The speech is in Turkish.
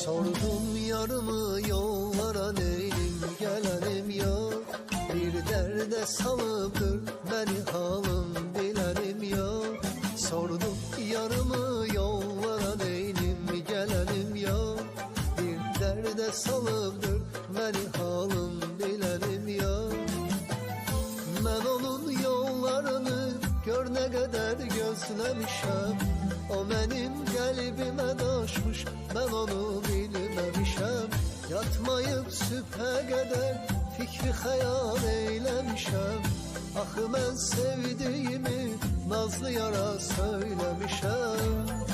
Sordum yarımı yollara, neydim gelenim yok. Bir derde salıptır beni halım bilenim yok. Sordum yarımı yollara, neydim gelenim yok. Bir derde salıptır beni halım bilenim yok. Ben onun yollarını gör ne kadar gözlemişim. O benim kalbime daşmış, ben onu bilmemişim. Yatmayıp sübhe kadar fikri hayal eylemişim. Ahı ben sevdiğimi nazlı yara söylemişim.